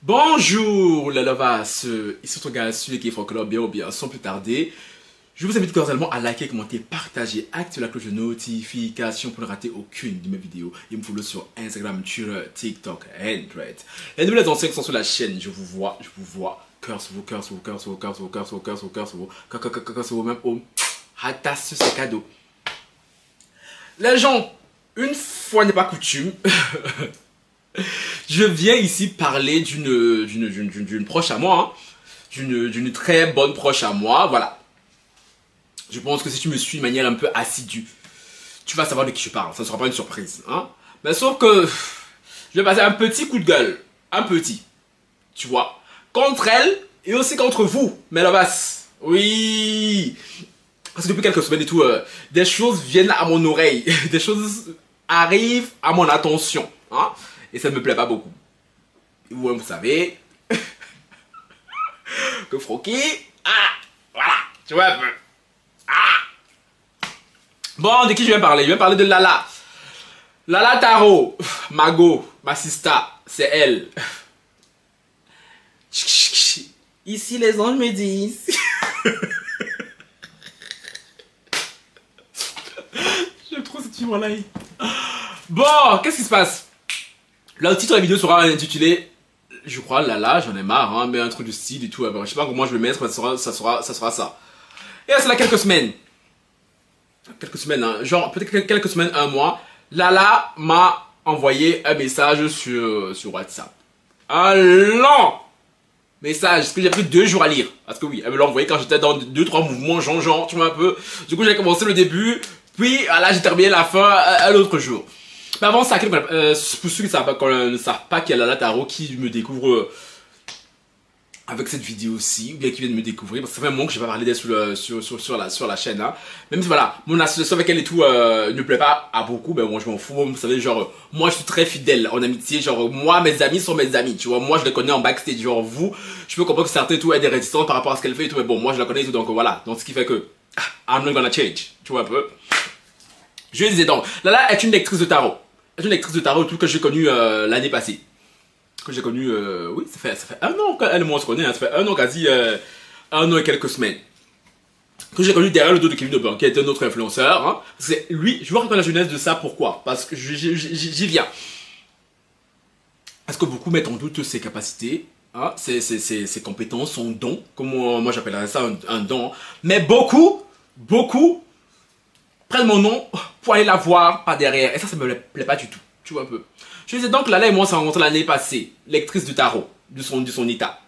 Bonjour la lovas, ici ton gars celui qui est francolore bien ou bien sans plus tarder. Je vous invite cordialement à liker, commenter, partager, activer la cloche de notification pour ne rater aucune de mes vidéos. Et me follow sur Instagram, Twitter, TikTok et Threads. Les nouvelles anciens qui sont sur la chaîne, je vous vois. Cœur sur vous, cœur sur vous, cœur sur vous, cœur sur vous, cœur sur vous, cœur sur vous, cœur sur vous, cœur sur vous, même au hâtasse ce cadeau. Les gens, une fois n'est pas coutume, je viens ici parler d'une proche à moi, hein, d'une très bonne proche à moi, voilà. Je pense que si tu me suis de manière un peu assidue, tu vas savoir de qui je parle, ça ne sera pas une surprise, hein. Mais sauf que je vais passer un petit coup de gueule, un petit, tu vois, contre elle et aussi contre vous, mes lovas. Oui, parce que depuis quelques semaines et tout, des choses viennent à mon oreille, des choses arrivent à mon attention, hein, et ça ne me plaît pas beaucoup. Vous savez que Froki, voilà, tu vois un peu. Bon, de qui je viens parler? Je viens parler de Lala. Lala Taro, Mago, ma sista, c'est elle. Ici, les anges me disent. J'aime trop cette fille-là. Bon, qu'est-ce qui se passe? Le titre de la vidéo sera intitulé, je crois, Lala, j'en ai marre, hein, mais un truc du style et tout. Je sais pas comment je vais mettre, mais ça sera ça. Et là, c'est là quelques semaines. Hein, genre peut-être quelques semaines, un mois, Lala m'a envoyé un message sur WhatsApp. Un long message que j'ai pris 2 jours à lire. Parce que oui, elle me l'a envoyé quand j'étais dans 2-3 mouvements, genre, tu vois un peu. Du coup, j'ai commencé le début, puis là, j'ai terminé la fin un autre jour. Mais avant ça, pour ceux qui ne savent pas qu'il y a Lala Taro qui me découvre avec cette vidéo-ci, ou bien qui viennent me découvrir, parce que ça fait un moment que je vais pas parler d'elle sur la chaîne, hein. Même si voilà, mon association avec elle et tout ne plaît pas à beaucoup, ben moi je m'en fous, vous savez, genre, moi je suis très fidèle en amitié, genre, moi mes amis sont mes amis, tu vois, moi je les connais en backstage, genre, vous, je peux comprendre que certains et tout aient des réticences par rapport à ce qu'elle fait et tout, mais bon, moi je la connais et tout, donc voilà, donc ce qui fait que, I'm not gonna change, tu vois un peu. Je disais donc, Lala est une lectrice de tarot, tout que j'ai connue l'année passée. Que j'ai connu, oui, ça fait un an qu'elle et moi on se connaît, hein, ça fait un an quasi, un an et quelques semaines. Que j'ai connu derrière le dos de Kevin Aubin, qui est un autre influenceur, hein. C'est lui, je vous raconte la jeunesse de ça, pourquoi? Parce que j'y viens. Parce que beaucoup mettent en doute ses capacités, hein, ses compétences, son don, comme moi j'appellerais ça un don. Mais beaucoup prennent mon nom pour aller la voir par derrière. Et ça me plaît pas du tout, tu vois un peu. Je disais donc, Lala et moi, on s'est rencontrés l'année passée, lectrice du tarot, de son état.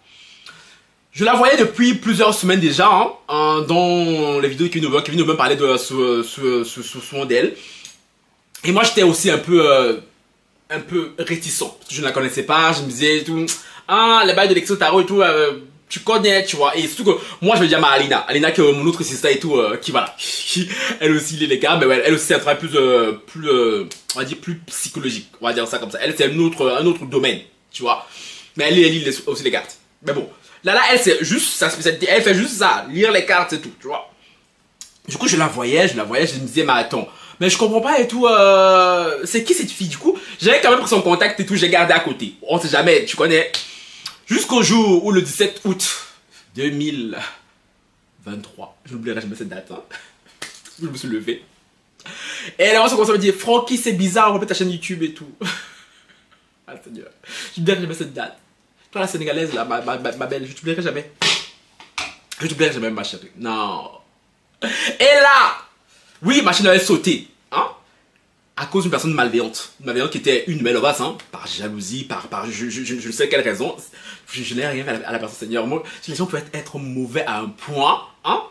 Je la voyais depuis plusieurs semaines déjà, hein, dans les vidéos de Kevin Aubin parlait souvent d'elle. Et moi, j'étais aussi un peu réticent, parce que je ne la connaissais pas, je me disais tout, les bails de lecture du tarot et tout, tu connais, tu vois, et surtout que moi je vais dire à Alina qui est mon autre sister et tout, qui voilà, elle aussi lit les cartes, mais ouais, elle aussi c'est un travail plus, on va dire plus psychologique, on va dire ça comme ça, elle c'est un autre domaine, tu vois, mais elle lit aussi les cartes, mais bon, là elle c'est juste sa spécialité, elle fait juste ça, lire les cartes et tout, tu vois. Du coup je la voyais, je me disais mais attends, mais je comprends pas et tout, c'est qui cette fille? Du coup j'avais quand même pris son contact et tout, j'ai gardé à côté, on sait jamais, tu connais. Jusqu'au jour où le 17 août 2023, je n'oublierai jamais cette date, hein. Je me suis levé. Et là on se commence à me dire, Francky c'est bizarre, on remet ta chaîne YouTube et tout. Ah Seigneur, je n'oublierai jamais cette date. Toi la sénégalaise là, ma belle, je t'oublierai jamais. Je t'oublierai jamais ma chérie, non. Et là, oui ma chaîne avait sauté, hein. À cause d'une personne malveillante. Une malveillante qui était une belle ovas, hein, par jalousie, par je ne sais quelle raison. Je n'ai rien fait à la personne, Seigneur. Moi, les gens peuvent être mauvais à un point, hein.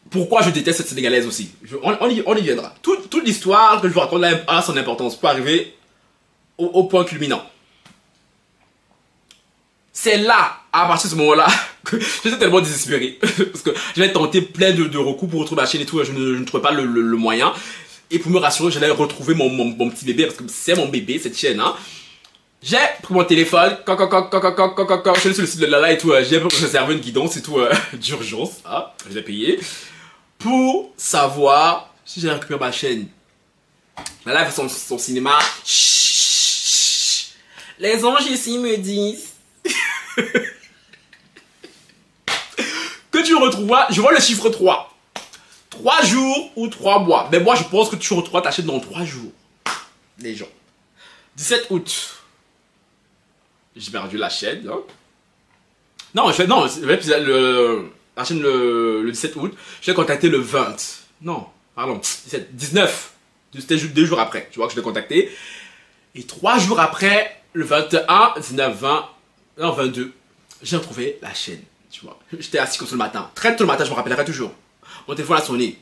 Pourquoi je déteste cette sénégalaise aussi? On y viendra. Toute l'histoire que je vous raconte là a son importance pour arriver au point culminant. C'est là, à partir de ce moment-là, que j'étais tellement désespéré. Parce que j'avais tenté plein de recours pour retrouver ma chaîne et tout, je ne trouvais pas le moyen. Et pour me rassurer, j'allais retrouver mon petit bébé, parce que c'est mon bébé, cette chaîne, hein. J'ai pris mon téléphone, je suis allé sur le site de Lala et tout, j'ai réservé une guidance et tout, d'urgence, hein, je l'ai payé, pour savoir si j'allais récupérer ma chaîne. Lala fait son cinéma, Les anges ici me disent que tu retrouveras, je vois le chiffre 3. 3 jours ou 3 mois. Mais moi, je pense que tu retrouveras ta chaîne dans 3 jours. Les gens. 17 août. J'ai perdu la chaîne. Hein. Non, la chaîne le 17 août. Je l'ai contacté le 20. Non, pardon. 19. C'était juste 2 jours après. Tu vois que je l'ai contacté. Et 3 jours après, le 21, 19, 20, non, 22, j'ai retrouvé la chaîne. Tu vois. J'étais assis comme ça le matin. Très tôt le matin, je me rappellerai toujours. Mon téléphone a sonné.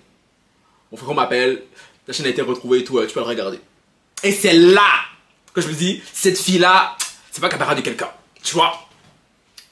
Mon frère m'appelle. La chaîne a été retrouvée et tout. Tu peux le regarder. Et c'est là que je me dis, cette fille-là, c'est pas camarade de quelqu'un. Tu vois.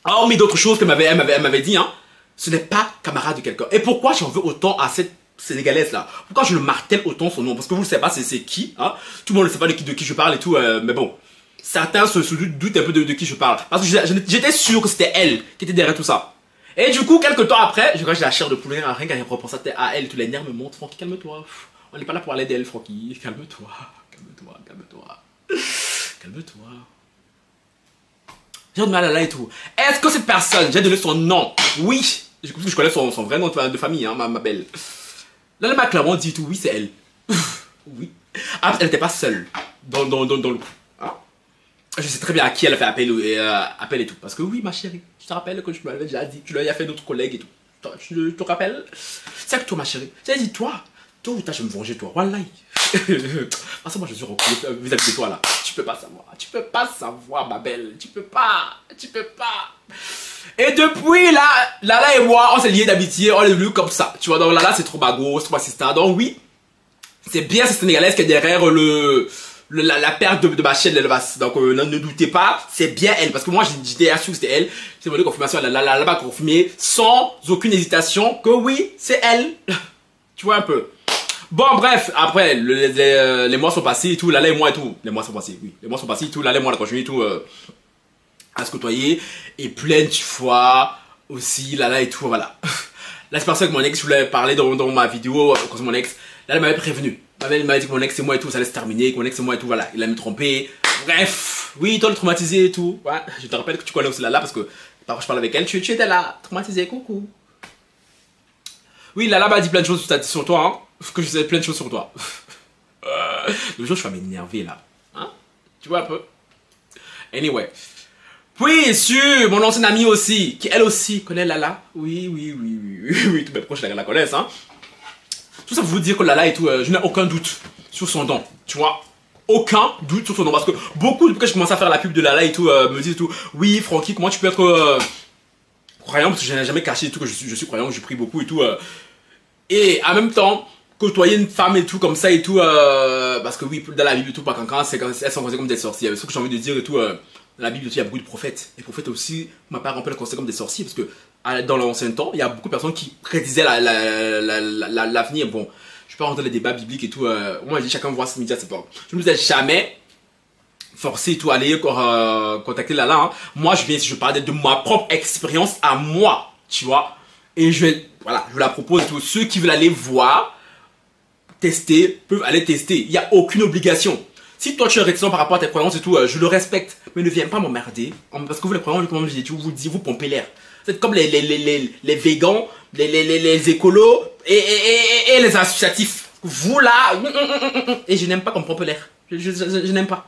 Hormis d'autres choses qu'elle m'avait dit, hein. Ce n'est pas camarade de quelqu'un. Et pourquoi j'en veux autant à cette sénégalaise-là? Pourquoi je le martèle autant son nom? Parce que vous ne savez pas c'est qui, hein. Tout le monde ne sait pas de qui je parle et tout, mais bon. Certains se doutent un peu de qui je parle. Parce que j'étais sûr que c'était elle qui était derrière tout ça. Et du coup, quelques temps après, je crois que j'ai la chair de poulet, rien qu'à repenser à elle, tous les nerfs me montent. Francky, calme-toi. On n'est pas là pour aller d'elle, Francky. Calme-toi. Calme-toi, calme-toi. Calme-toi. J'ai de mal à là et tout. Est-ce que cette personne, j'ai donné son nom? Oui. Je connais son vrai nom de famille, hein, ma belle. Là, elle m'a clairement dit tout. Oui, c'est elle. Oui. Ah, elle n'était pas seule dans le coup. Hein? Je sais très bien à qui elle a fait appel et tout. Parce que oui, ma chérie, tu te rappelles que je m'avais déjà dit, tu l'as fait d'autres collègues et tout. Tu te rappelles? C'est que toi, ma chérie, j'ai dit toi. Toi ou toi, je vais me venger, toi. Wallahi. Parce que moi, je suis reculé vis-à-vis de toi, là. Tu peux pas savoir. Tu peux pas savoir, ma belle. Tu peux pas. Tu peux pas. Et depuis, là, Lala et moi, on s'est liés d'amitié. On est venus comme ça. Tu vois, donc Lala, c'est trop mago, c'est trop assistant. Donc oui, c'est bien cette Sénégalaise qui est derrière la perte de ma chaîne d'élevage. Donc ne doutez pas, c'est bien elle. Parce que moi, j'étais assuré que c'était elle. J'ai demandé confirmation. Lala m'a confirmé sans aucune hésitation que oui, c'est elle. Tu vois un peu. Bon, bref, après, les mois sont passés et tout, Lala et moi et tout. Les mois sont passés, oui. Les mois sont passés et tout, Lala et moi, on a continué et tout à se côtoyer. Et plein de fois aussi, Lala et tout, voilà. Là, c'est parce que mon ex, je voulais parler dans ma vidéo, quand mon ex, Lala m'avait prévenu. Elle m'avait dit que mon ex c'est moi et tout, ça allait se terminer, que mon ex c'est moi et tout, voilà. Il a me trompé. Bref, oui, toi le traumatisé et tout. Ouais, je te rappelle que tu connais aussi Lala parce que parfois je parle avec elle, tu étais là, traumatisé, coucou. Oui, Lala m'a dit plein de choses sur toi, hein. Que je sais plein de choses sur toi. Le jour, je vais m'énerver là. Hein? Tu vois un peu? Anyway. Puis, sur mon ancienne amie aussi, qui elle aussi connaît Lala. Oui, tous mes proches la connaissent, hein. Tout ça pour vous dire que Lala et tout, je n'ai aucun doute sur son don. Tu vois? Aucun doute sur son don. Parce que beaucoup, depuis que je commence à faire la pub de Lala et tout, me disent tout, oui, Francky, comment tu peux être croyant? Parce que je n'ai jamais caché et tout que je suis croyant, que je prie beaucoup et tout. Et en même temps, côtoyer une femme et tout comme ça et tout parce que oui dans la Bible et tout pas quand c'est elles sont considérées comme des sorcières. Ce que j'ai envie de dire et tout dans la Bible aussi, il y a beaucoup de prophètes. Les prophètes aussi ma part on peut les considérer comme des sorciers parce que dans l'ancien temps il y a beaucoup de personnes qui prédisaient l'avenir. Bon, je peux pas rentrer dans les débats bibliques et tout, moi je dis chacun voit ce média, c'est pas, je ne vous ai jamais forcé et tout à aller contacter Lala, hein. Moi je viens ici, je parle de ma propre expérience à moi, tu vois, et je la propose. Tous ceux qui veulent aller voir, tester, peuvent aller tester. Il n'y a aucune obligation. Si toi tu es réticent par rapport à tes croyances et tout, je le respecte. Mais ne viens pas m'emmerder. Parce que vous les croyants, comme je dis, vous pompez l'air. C'est comme les végans, les écolos et les associatifs. Vous là, et je n'aime pas qu'on pompe l'air. Je n'aime pas.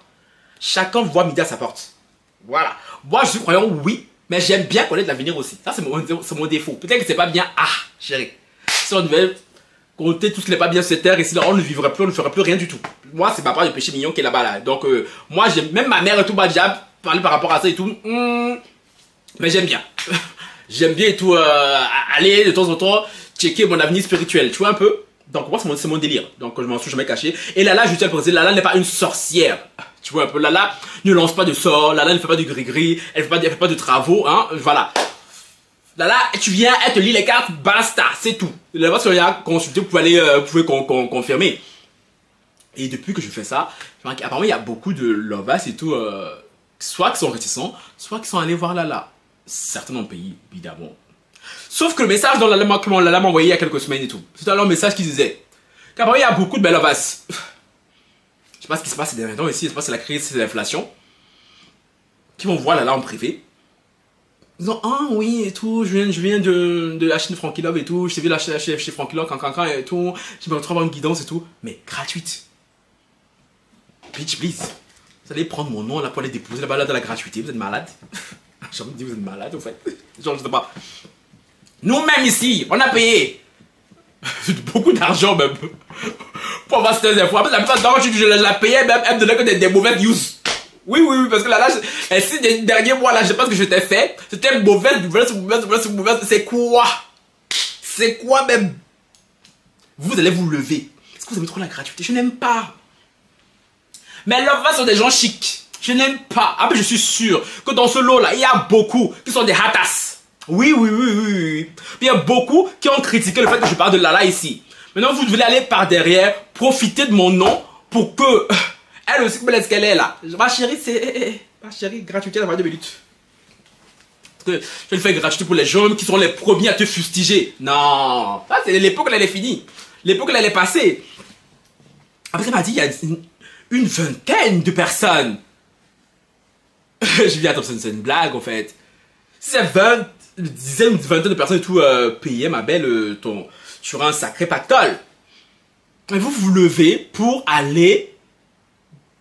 Chacun voit midi à sa porte. Voilà. Moi je suis croyant, oui. Mais j'aime bien connaître l'avenir aussi. Ça c'est mon défaut. Peut-être que c'est pas bien. Ah, chérie. Si on devait compter tout ce qui n'est pas bien sur cette terre, et si là on ne vivrait plus, on ne ferait plus rien du tout. Moi, c'est ma part de péché mignon qui est là-bas là. Donc, moi, j'aime, même ma mère et tout, m'a déjà parlé par rapport à ça et tout. Mais j'aime bien. J'aime bien et tout, aller de temps en temps checker mon avenir spirituel. Tu vois un peu? Donc, moi, c'est mon délire. Donc, je m'en suis jamais caché. Et Lala, je tiens à le préciser, Lala n'est pas une sorcière. Tu vois un peu? Lala ne lance pas de sorts, Lala ne fait pas de gris-gris, elle fait pas de travaux, hein. Voilà. Là, tu viens, elle te lit les cartes, basta, c'est tout. Là-bas, si on a consulté, vous pouvez confirmer. Et depuis que je fais ça, apparemment, il y a beaucoup de lovers et tout, soit qui sont réticents, soit qui sont allés voir Lala. Certains ont payé, évidemment. Sauf que le message dont Lala m'a envoyé il y a quelques semaines et tout, c'était alors le message qui disait qu'apparemment, il y a beaucoup de belles lovers. Je sais pas ce qui se passe ces derniers temps ici, je sais pas si c'est la crise, c'est l'inflation. qui vont voir Lala en privé. Ils disent, ah oui, et tout, je viens de la chaîne Frankie Love et tout, je t'ai vu la chaîne chez Frankie Love, quand, et tout, je me retrouve en guidance et tout, mais gratuite. Bitch, please. Vous allez prendre mon nom là pour aller déposer la balade de la gratuité, vous êtes malade. J'ai envie de dire, vous êtes malade, en fait. Genre, je sais pas. Nous-mêmes ici, on a payé beaucoup d'argent même pour avoir cette info. Après, la plupart du temps, je la payais même, elle me donnait que des mauvaises news. Oui, parce que là, ces derniers mois là, je sais pas ce que je t'ai fait. C'était mauvaise. C'est quoi? C'est quoi même? Vous allez vous lever. Est-ce que vous aimez trop la gratuité? Je n'aime pas. Mais là, sont des gens chics. Je n'aime pas. Ah, mais je suis sûr que dans ce lot là, il y a beaucoup qui sont des hatas. Oui. Il y a beaucoup qui ont critiqué le fait que je parle de Lala ici. Maintenant, vous devez aller par derrière, profiter de mon nom pour que elle aussi, comment est-ce qu'elle est là? Ma chérie, c'est... Ma chérie, gratuité dans 2 minutes. Parce que je le fais gratuité pour les gens qui sont les premiers à te fustiger. Non, ça c'est l'époque là, elle est finie. L'époque là, elle est passée. Après, elle m'a dit, il y a une vingtaine de personnes. Je dis, attends, c'est une blague en fait. Si c'est 20, une vingtaine de personnes et tout payées, ma belle, tu auras un sacré pactole. Et vous vous levez pour aller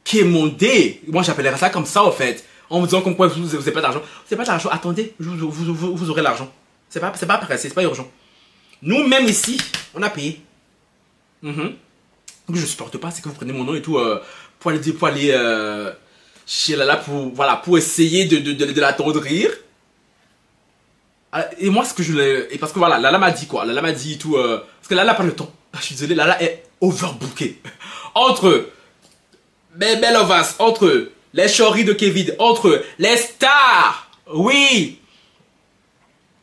quémander. Moi j'appellerais ça comme ça en fait. En vous disant comme quoi vous n'avez pas d'argent. Vous n'avez pas d'argent, attendez, vous aurez l'argent. C'est pas pressé, c'est pas urgent. Nous-mêmes ici, on a payé. Donc je supporte pas, c'est que vous prenez mon nom et tout pour aller chez Lala pour essayer de l'attendrir. Et moi ce que je l'ai... Et parce que voilà, Lala m'a dit quoi. Lala m'a dit tout... parce que Lala n'a pas le temps. Je suis désolé, Lala est overbookée. Entre Belle Ovas, entre les choris de Kevin, entre les stars, oui,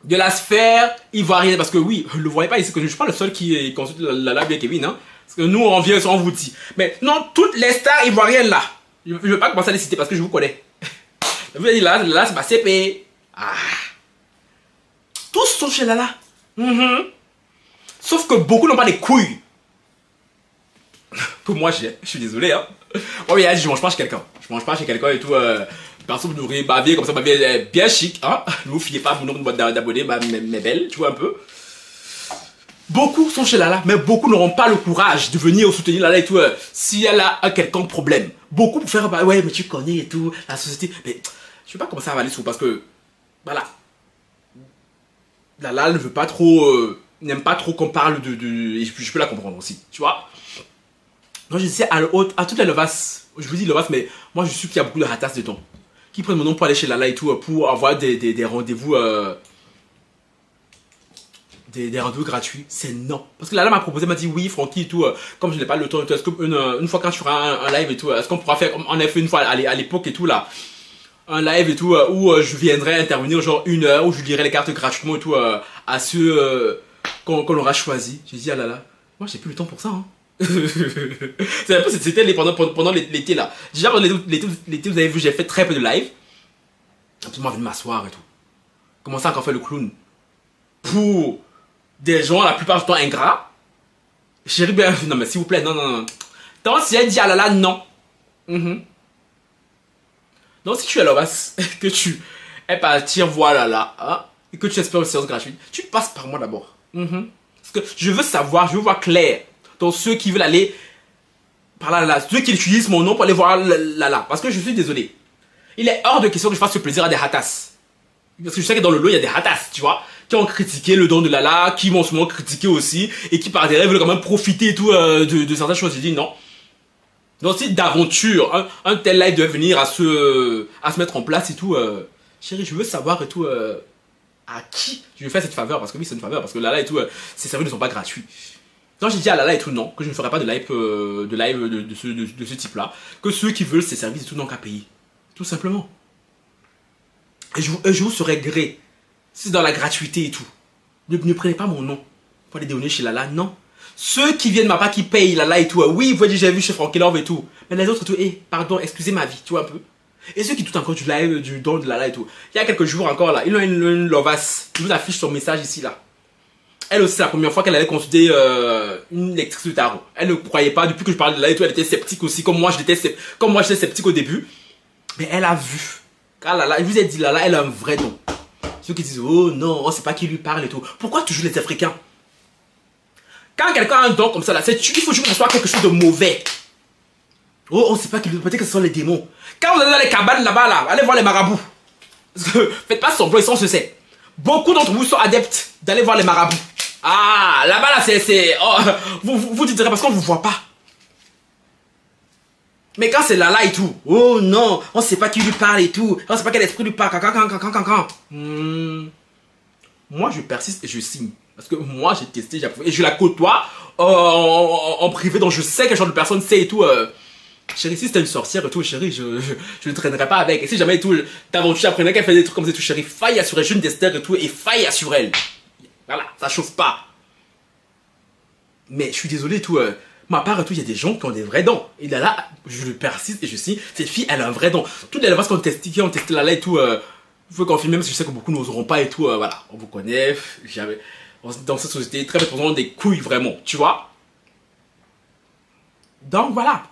de la sphère ivoirienne. Parce que oui, ne le voyez pas ici, que je suis pas le seul qui consulte Lala bien Kevin, hein. Parce que nous, on vient on vous dit. Mais non, toutes les stars ivoiriennes là, je ne veux pas commencer à les citer parce que je vous connais. Vous avez dit Lala, c'est ma CP. Ah. Tous sont chez Lala. Sauf que beaucoup n'ont pas les couilles. Que moi j'ai. Je suis désolé, hein. Moi, il a dit, je mange pas chez quelqu'un. Je mange pas chez quelqu'un et tout. Personne ne devrait baver comme ça, baver bien chic, hein. Ne vous fiez pas à mon nombre d'abonnés, mes belles, tu vois un peu. Beaucoup sont chez Lala, mais beaucoup n'auront pas le courage de venir soutenir Lala et tout si elle a un quelconque problème. Beaucoup pour faire, bah ouais, mais tu connais et tout, la société. Mais je sais pas comment ça va aller sous parce que, voilà. Lala ne veut pas trop, n'aime pas trop qu'on parle et je peux la comprendre aussi, tu vois. Moi je disais à toutes les Lovas, je vous dis Lovas, mais moi je suis qu'il y a beaucoup de ratas dedans. Qui prennent mon nom pour aller chez Lala et tout, pour avoir des rendez-vous, des rendez-vous gratuits. C'est non. Parce que Lala m'a proposé, m'a dit oui, Francky et tout, comme je n'ai pas le temps, est-ce qu'une fois quand tu feras un live et tout, est-ce qu'on pourra faire, on a fait une fois à l'époque et tout là, un live et tout, où je viendrai intervenir genre 1 heure, où je lirai les cartes gratuitement et tout, à ceux qu'on aura choisi. J'ai dit à Lala, moi j'ai plus le temps pour ça, hein. C'était pendant l'été là. Déjà pendant l'été, vous avez vu, j'ai fait très peu de live. Après moi, je venu m'asseoir et tout. Commencer à encore faire le clown. Pour des gens la plupart du temps ingrats. Chérie, ben, non mais s'il vous plaît, non. Donc si elle dit ah là là, non. Donc si tu es là, que tu es parti voir là, hein, et que tu espères une séance gratuite, tu passes par moi d'abord. Parce que je veux savoir, je veux voir clair. Donc ceux qui veulent aller par là, ceux qui utilisent mon nom pour aller voir là. Parce que je suis désolé. Il est hors de question que je fasse ce plaisir à des hatas. Parce que je sais que dans le lot, il y a des hatas, tu vois, qui ont critiqué le don de Lala, qui m'ont souvent critiqué aussi, et qui par derrière veulent quand même profiter et tout de certaines choses. J'ai dit non. Donc si d'aventure, un tel live devait venir à se mettre en place et tout, chérie, je veux savoir et tout, à qui je vais faire cette faveur. Parce que oui, c'est une faveur, parce que Lala et tout, ces services ne sont pas gratuits. Donc j'ai dit à Lala et tout non, que je ne ferai pas de live de ce type là, que ceux qui veulent ces services et tout n'ont qu'à payer, tout simplement. Et je vous serai gré, si c'est dans la gratuité et tout, ne prenez pas mon nom pour aller donner chez Lala, non. Ceux qui viennent ma part, qui payent Lala et tout, oui, vous voyez, j'ai vu chez Frankie Love et tout, mais les autres tout, pardon, excusez ma vie, tu vois un peu. Et ceux qui doutent encore du live, du don de Lala et tout, il y a quelques jours encore là, il a une Lovas, je vous affiche son message ici là. Elle aussi, c'est la première fois qu'elle allait consulter une lectrice de tarot. Elle ne croyait pas, depuis que je parlais de là et tout, elle était sceptique aussi, comme moi j'étais sceptique au début. Mais elle a vu Car Lala, je vous ai dit, Lala, elle a un vrai don. Ceux qui disent, oh non, on ne sait pas qui lui parle et tout. Pourquoi toujours les Africains? Quand quelqu'un a un don comme ça, là, il faut toujours que ce soit quelque chose de mauvais. Oh, on ne sait pas qui lui peut-être que ce sont les démons. Quand vous allez dans les cabanes là-bas, là, allez voir les marabouts. Faites pas semblant, ils sont ceux. Beaucoup d'entre vous sont adeptes d'aller voir les marabouts. Ah, là-bas, là, c'est... Oh, vous direz parce qu'on ne vous voit pas. Mais quand c'est Lala et tout, oh non, on ne sait pas qui lui parle et tout, on ne sait pas quel esprit lui parle, Moi, je persiste et je signe. Parce que moi, j'ai testé, j'ai approuvé, et je la côtoie en privé, donc je sais quel genre de personne c'est et tout. Chérie, si c'était une sorcière et tout, chérie, je ne traînerais pas avec. Et si jamais et tout, d'aventure apprenait qu'elle faisait des trucs comme ça et tout, chérie, faille assurer, je une d'Esther et tout, et faille assurer elle. Voilà, ça chauffe pas. Mais je suis désolé et tout, ma part et tout, il y a des gens qui ont des vrais dons. Et là, je le persiste et je sais, cette fille, elle a un vrai don. Toutes les lavas qui ont testé là et tout, vous pouvez confirmer, parce que je sais que beaucoup n'oseront pas et tout, voilà. On vous connaît, dans cette société, très peu des couilles vraiment, tu vois. Donc voilà.